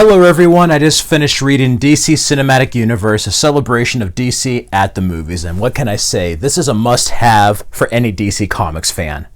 Hello everyone, I just finished reading DC Cinematic Universe, a celebration of DC at the movies, and what can I say? This is a must-have for any DC Comics fan.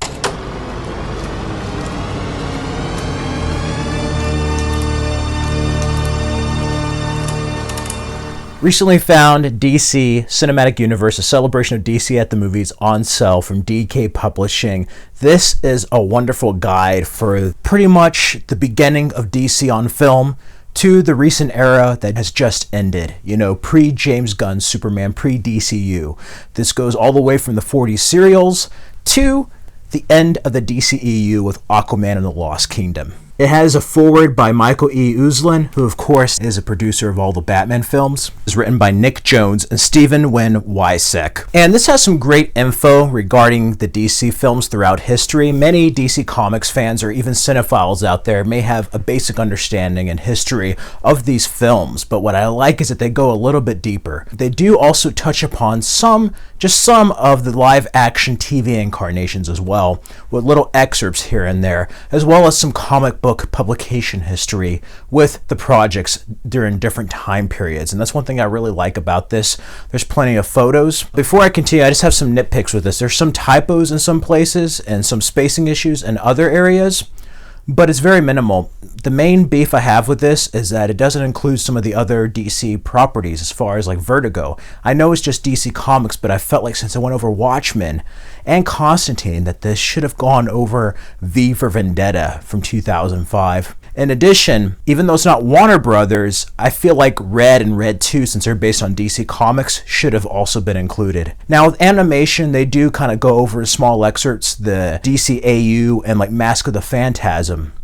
Recently found DC Cinematic Universe, a celebration of DC at the movies on sale from DK Publishing. This is a wonderful guide for pretty much the beginning of DC on film to the recent era that has just ended. You know, pre-James Gunn Superman, pre-DCEU. This goes all the way from the 40s serials to the end of the DCEU with Aquaman and the Lost Kingdom. It has a foreword by Michael E. Uslan, who of course is a producer of all the Batman films. It's written by Nick Jones and Stephen Wynn Wysek. And this has some great info regarding the DC films throughout history. Many DC Comics fans or even cinephiles out there may have a basic understanding and history of these films, but what I like is that they go a little bit deeper. They do also touch upon some of the live action TV incarnations as well, with little excerpts here and there, as well as some comic book publication history with the projects during different time periods. And that's one thing I really like about this. There's plenty of photos. Before I continue, I just have some nitpicks with this. There's some typos in some places and some spacing issues in other areas, but it's very minimal. The main beef I have with this is that it doesn't include some of the other DC properties as far as like Vertigo. I know it's just DC Comics, but I felt like since I went over Watchmen and Constantine that this should have gone over V for Vendetta from 2005. In addition, even though it's not Warner Brothers, I feel like Red and Red 2, since they're based on DC Comics, should have also been included. Now with animation, they do kind of go over small excerpts, the DCEU and like Mask of the Phantasm.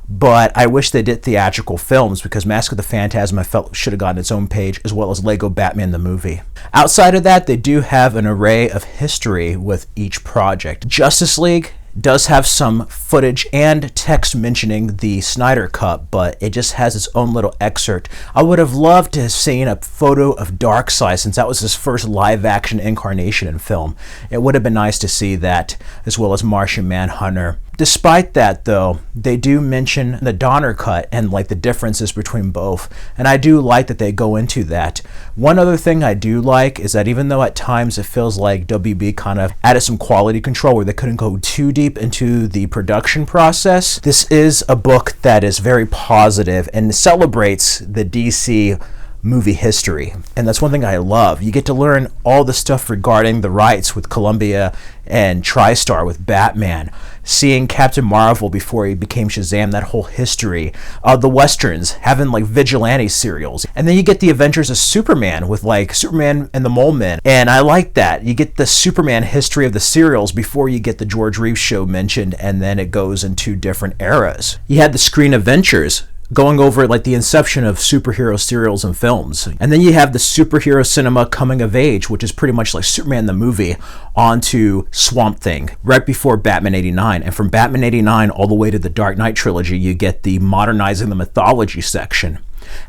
But I wish they did theatrical films because Mask of the Phantasm I felt should have gotten its own page, as well as Lego Batman the movie. Outside of that, they do have an array of history with each project. Justice League does have some footage and text mentioning the Snyder Cut, but it just has its own little excerpt. I would have loved to have seen a photo of Darkseid, since that was his first live-action incarnation in film. It would have been nice to see that, as well as Martian Manhunter. Despite that, though, they do mention the Donner Cut and like the differences between both, and I do like that they go into that. One other thing I do like is that even though at times it feels like WB kind of added some quality control where they couldn't go too deep into the production process, this is a book that is very positive and celebrates the DC movie history, and that's one thing I love. You get to learn all the stuff regarding the rights with Columbia and TriStar with Batman, seeing Captain Marvel before he became Shazam, that whole history, the westerns, having like vigilante serials, and then you get the Adventures of Superman with like Superman and the Mole Men, and I like that. You get the Superman history of the serials before you get the George Reeves show mentioned, and then it goes into different eras. You had the Screen Adventures, going over like the inception of superhero serials and films. And then you have the superhero cinema coming of age, which is pretty much like Superman the movie onto Swamp Thing right before Batman 89. And from Batman 89 all the way to the Dark Knight trilogy, you get the modernizing the mythology section.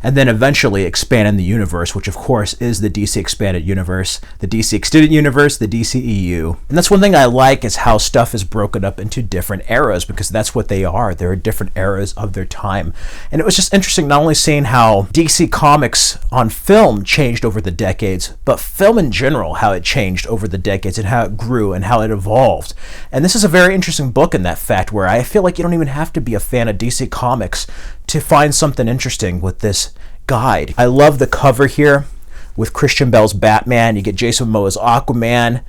And then eventually expanding the universe, which of course is the DC Expanded Universe, the DC Extended Universe, the DCEU. And that's one thing I like, is how stuff is broken up into different eras, because that's what they are. They're different eras of their time. And it was just interesting not only seeing how DC Comics on film changed over the decades, but film in general, how it changed over the decades and how it grew and how it evolved. And this is a very interesting book in that fact, where I feel like you don't even have to be a fan of DC Comics to find something interesting with this guide. I love the cover here with Christian Bale's Batman. You get Jason Momoa's Aquaman,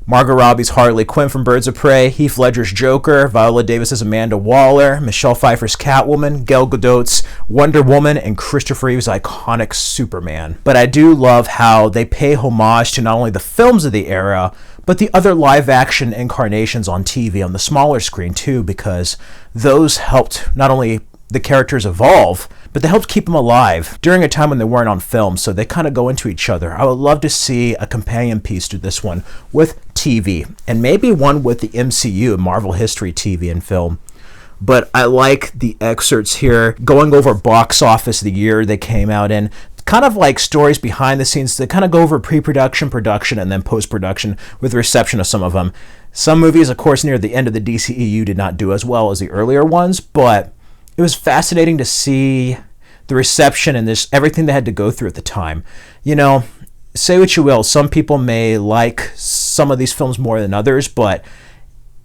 Margot Robbie's Harley Quinn from Birds of Prey, Heath Ledger's Joker, Viola Davis's Amanda Waller, Michelle Pfeiffer's Catwoman, Gal Gadot's Wonder Woman, and Christopher Reeve's iconic Superman. But I do love how they pay homage to not only the films of the era, but the other live-action incarnations on TV on the smaller screen too, because those helped not only the characters evolve, but they helped keep them alive during a time when they weren't on film, so they kind of go into each other. I would love to see a companion piece to this one with TV, and maybe one with the MCU, Marvel History TV and film. But I like the excerpts here, going over box office the year they came out in, kind of like stories behind the scenes that kind of go over pre-production, production, and then post-production with the reception of some of them. Some movies, of course, near the end of the DCEU did not do as well as the earlier ones, but it was fascinating to see the reception and this everything they had to go through at the time. You know, say what you will, some people may like some of these films more than others, but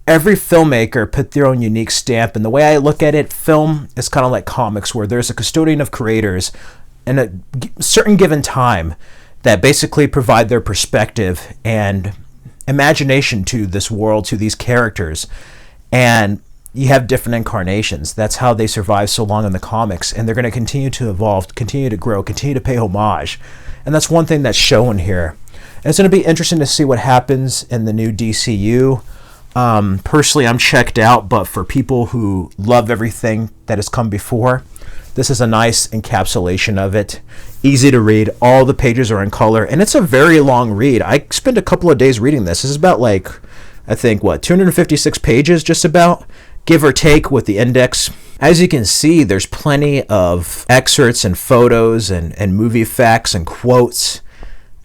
every filmmaker put their own unique stamp. And the way I look at it, film is kind of like comics, where there's a custodian of creators in a certain given time that basically provide their perspective and imagination to this world, to these characters. And you have different incarnations. That's how they survive so long in the comics. And they're going to continue to evolve, continue to grow, continue to pay homage. And that's one thing that's shown here. And it's going to be interesting to see what happens in the new DCU. Personally, I'm checked out, but for people who love everything that has come before, this is a nice encapsulation of it. Easy to read. All the pages are in color, and it's a very long read. I spent a couple of days reading this. This is about, like, I think, 256 pages, just about, give or take, with the index. As you can see, there's plenty of excerpts and photos and movie facts and quotes.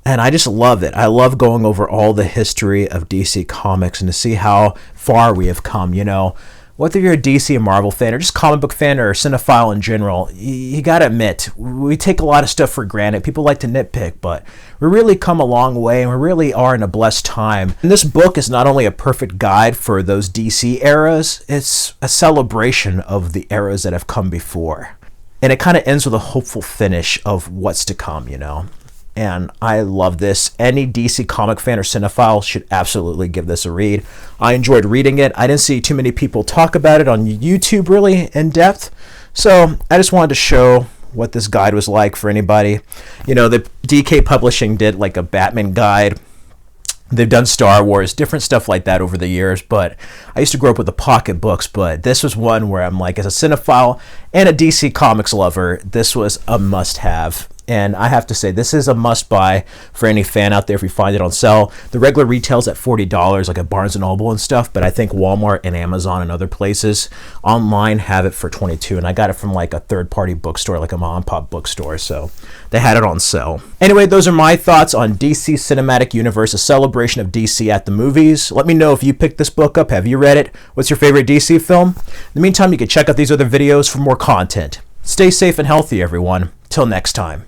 And I just love it. I love going over all the history of DC Comics and to see how far we have come. You know, whether you're a DC and Marvel fan or just comic book fan or a cinephile in general, you got to admit, we take a lot of stuff for granted. People like to nitpick, but we really come a long way, and we really are in a blessed time. And this book is not only a perfect guide for those DC eras, it's a celebration of the eras that have come before. And it kind of ends with a hopeful finish of what's to come, you know. And I love this. Any DC comic fan or cinephile should absolutely give this a read. I enjoyed reading it. I didn't see too many people talk about it on YouTube really in depth. So I just wanted to show what this guide was like for anybody. You know, the DK Publishing did like a Batman guide. They've done Star Wars, different stuff like that over the years, but I used to grow up with the pocket books, but this was one where I'm like, as a cinephile and a DC Comics lover, this was a must-have. And I have to say, this is a must-buy for any fan out there if you find it on sale. The regular retail's at $40, like at Barnes & Noble and stuff, but I think Walmart and Amazon and other places online have it for $22, and I got it from like a third-party bookstore, like a mom-and-pop bookstore, so they had it on sale. Anyway, those are my thoughts on DC Cinematic Universe, a celebration of DC at the movies. Let me know if you picked this book up. Have you read it? What's your favorite DC film? In the meantime, you can check out these other videos for more content. Stay safe and healthy, everyone. Till next time.